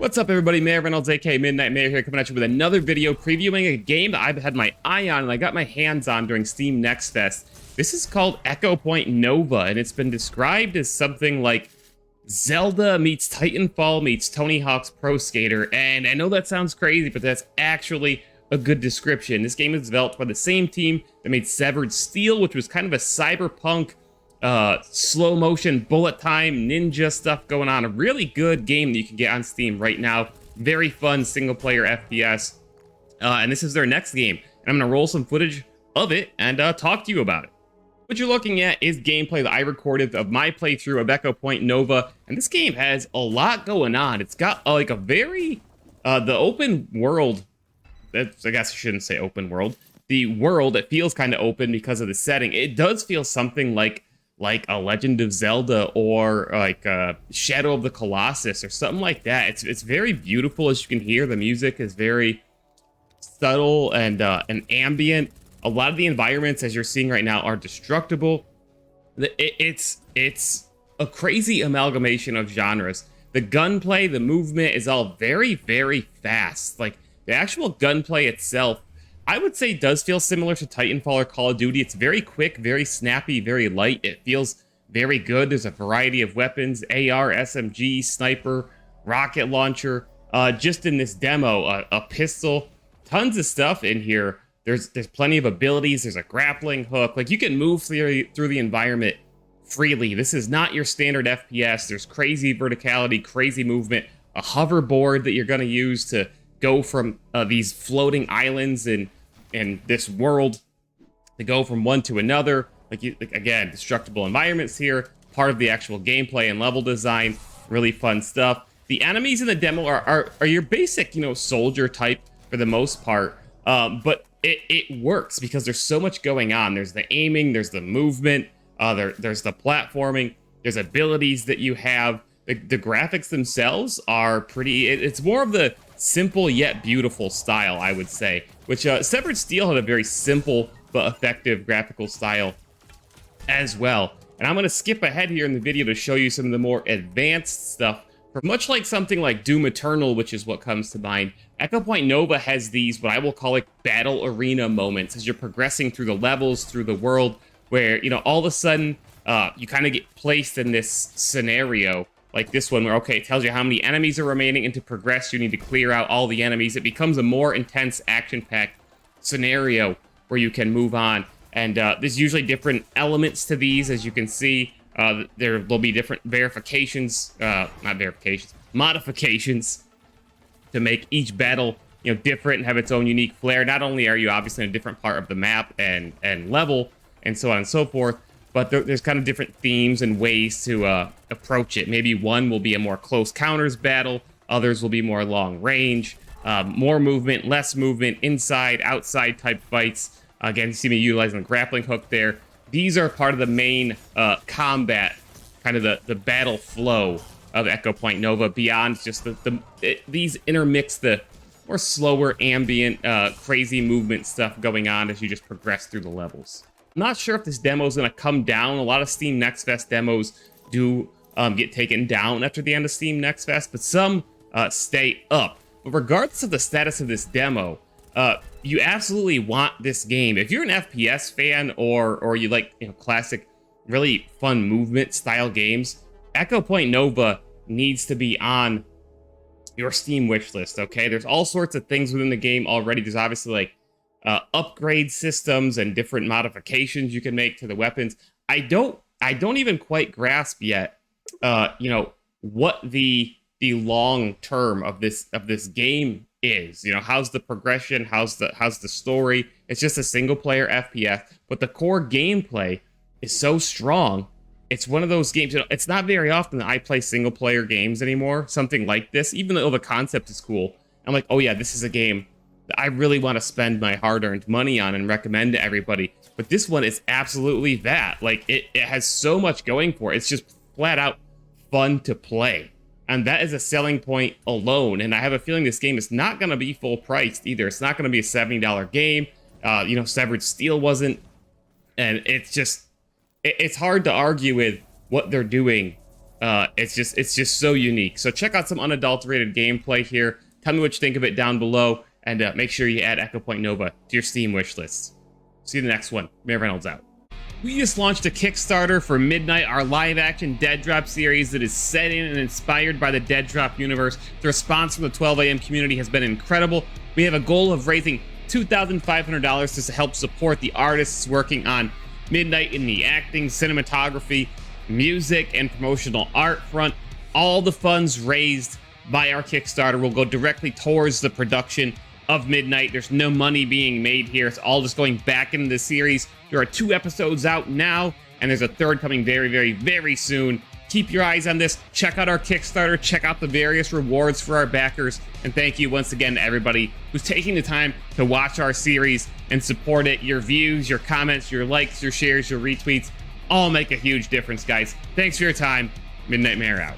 What's up, everybody? Mayor Reynolds, aka Midnight Mayor here, coming at you with another video previewing a game that I've had my eye on and I got my hands on during Steam Next Fest. This is called Echo Point Nova, and it's been described as something like Zelda meets Titanfall meets Tony Hawk's Pro Skater, and I know that sounds crazy, but that's actually a good description. This game is developed by the same team that made Severed Steel, which was kind of a cyberpunk slow motion bullet time ninja stuff going on. A really good game that you can get on Steam right now. Very fun single player FPS. And this is their next game. And I'm gonna roll some footage of it and talk to you about it. What you're looking at is gameplay that I recorded of my playthrough of Echo Point Nova. And this game has a lot going on. It's got like a very, the open world, I guess I shouldn't say open world. The world, it feels kind of open because of the setting. It does feel something like a Legend of Zelda or like Shadow of the Colossus or something like that. It's very beautiful, as you can hear. The music is very subtle and ambient. A lot of the environments, as you're seeing right now, are destructible. It's a crazy amalgamation of genres. The gunplay, the movement is all very, very fast. Like the actual gunplay itself, I would say, does feel similar to Titanfall or Call of Duty. It's very quick, very snappy, very light. It feels very good. There's a variety of weapons: AR, SMG, sniper, rocket launcher. Just in this demo, a pistol, tons of stuff in here. There's plenty of abilities. There's a grappling hook. Like, you can move through the environment freely. This is not your standard FPS. There's crazy verticality, crazy movement, a hoverboard that you're going to use to go from these floating islands in this world, to go from one to another. Again, destructible environments here, part of the actual gameplay and level design. Really fun stuff. The enemies in the demo are your basic, soldier type for the most part, but it works because there's so much going on. There's the aiming, there's the movement, there's the platforming, there's abilities that you have. The graphics themselves are pretty. It's more of the simple yet beautiful style, I would say, which Severed Steel had a very simple but effective graphical style as well. And I'm going to skip ahead here in the video to show you some of the more advanced stuff. Much like something like Doom Eternal, which is what comes to mind, Echo Point Nova has these, what I will call, like, battle arena moments as you're progressing through the levels, through the world, where, all of a sudden, you kind of get placed in this scenario, like this one, where, okay, it tells you how many enemies are remaining, and to progress, you need to clear out all the enemies. It becomes a more intense, action-packed scenario where you can move on. And there's usually different elements to these, as you can see. There'll be different modifications to make each battle, different and have its own unique flair. Not only are you obviously in a different part of the map and level and so on and so forth, but there's kind of different themes and ways to approach it. Maybe one will be a more close counters battle, others will be more long range, more movement, less movement, inside, outside type fights. Again, you see me utilizing the grappling hook there. These are part of the main combat, kind of the battle flow of Echo Point Nova, beyond just these intermix the more slower, ambient, crazy movement stuff going on as you just progress through the levels. I'm not sure if this demo is going to come down. A lot of Steam Next Fest demos do get taken down after the end of Steam Next Fest, but some stay up. But regardless of the status of this demo, you absolutely want this game. If you're an FPS fan or you like classic, really fun movement style games, Echo Point Nova needs to be on your Steam wishlist. Okay, there's all sorts of things within the game already. There's obviously like upgrade systems and different modifications you can make to the weapons. I don't even quite grasp yet what the long term of this game is. How's the progression, how's the story. It's just a single player FPS, but the core gameplay is so strong. It's one of those games, it's not very often that I play single player games anymore, something like this, even though the concept is cool. I'm like, oh yeah, this is a game that I really want to spend my hard-earned money on and recommend to everybody. But this one is absolutely that. Like, it has so much going for it. It's just flat out fun to play. And that is a selling point alone. And I have a feeling this game is not going to be full priced either. It's not going to be a $70 game. Severed Steel wasn't. And it's hard to argue with what they're doing It's just so unique. So check out some unadulterated gameplay here. Tell me what you think of it down below, and make sure you add Echo Point Nova to your Steam wish list. See you in the next one. Mayor Reynolds out. We just launched a Kickstarter for Midnight, our live-action Dead Drop series that is set in and inspired by the Dead Drop universe. The response from the 12 AM community has been incredible. We have a goal of raising $2,500 to help support the artists working on Midnight in the acting, cinematography, music, and promotional art front. All the funds raised by our Kickstarter will go directly towards the production of Midnight. There's no money being made here. It's all just going back into the series. There are 2 episodes out now, and there's a 3rd coming very, very, very soon. Keep your eyes on this. Check out our Kickstarter. Check out the various rewards for our backers. And thank you once again to everybody who's taking the time to watch our series and support it. Your views, your comments, your likes, your shares, your retweets all make a huge difference, guys. Thanks for your time. Midnight Mayor out.